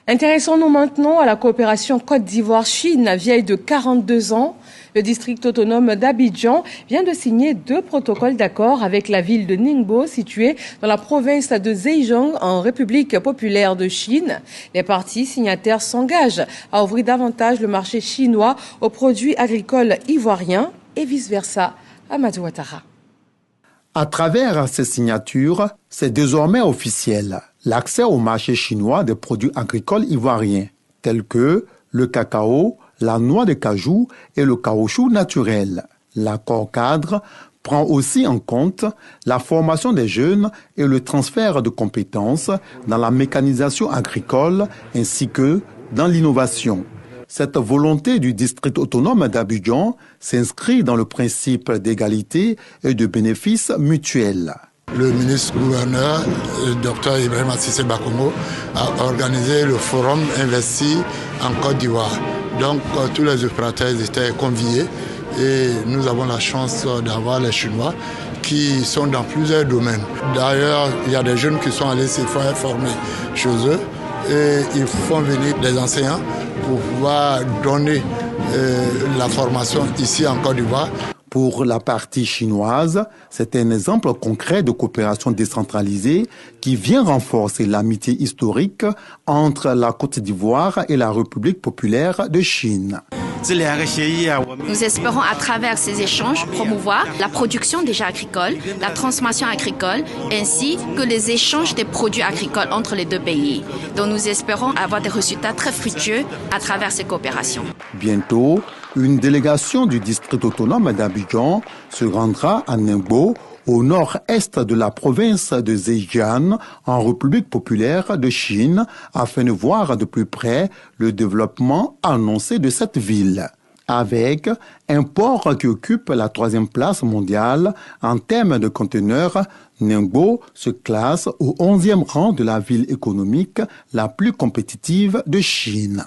Intéressons-nous maintenant à la coopération Côte d'Ivoire-Chine, vieille de 42 ans. Le district autonome d'Abidjan vient de signer 2 protocoles d'accord avec la ville de Ningbo, située dans la province de Zhejiang, en République populaire de Chine. Les parties signataires s'engagent à ouvrir davantage le marché chinois aux produits agricoles ivoiriens et vice-versa. Amadou Ouattara. À travers ces signatures, c'est désormais officiel. L'accès au marché chinois des produits agricoles ivoiriens, tels que le cacao, la noix de cajou et le caoutchouc naturel. L'accord cadre prend aussi en compte la formation des jeunes et le transfert de compétences dans la mécanisation agricole ainsi que dans l'innovation. Cette volonté du district autonome d'Abidjan s'inscrit dans le principe d'égalité et de bénéfices mutuels. Le ministre-gouverneur, Dr Ibrahim Cissé Bakomo, a organisé le forum Investi en Côte d'Ivoire. Donc tous les opérateurs étaient conviés et nous avons la chance d'avoir les Chinois qui sont dans plusieurs domaines. D'ailleurs, il y a des jeunes qui sont allés se faire former chez eux et ils font venir des enseignants pour pouvoir donner la formation ici en Côte d'Ivoire. Pour la partie chinoise, c'est un exemple concret de coopération décentralisée qui vient renforcer l'amitié historique entre la Côte d'Ivoire et la République populaire de Chine. Nous espérons à travers ces échanges promouvoir la production déjà agricole, la transformation agricole, ainsi que les échanges des produits agricoles entre les deux pays. Donc nous espérons avoir des résultats très fructueux à travers ces coopérations. Bientôt, une délégation du district autonome d'Abidjan se rendra à Ningbo, au nord-est de la province de Zhejiang, en République populaire de Chine, afin de voir de plus près le développement annoncé de cette ville. Avec un port qui occupe la 3e place mondiale en termes de conteneurs, Ningbo se classe au 11e rang de la ville économique la plus compétitive de Chine.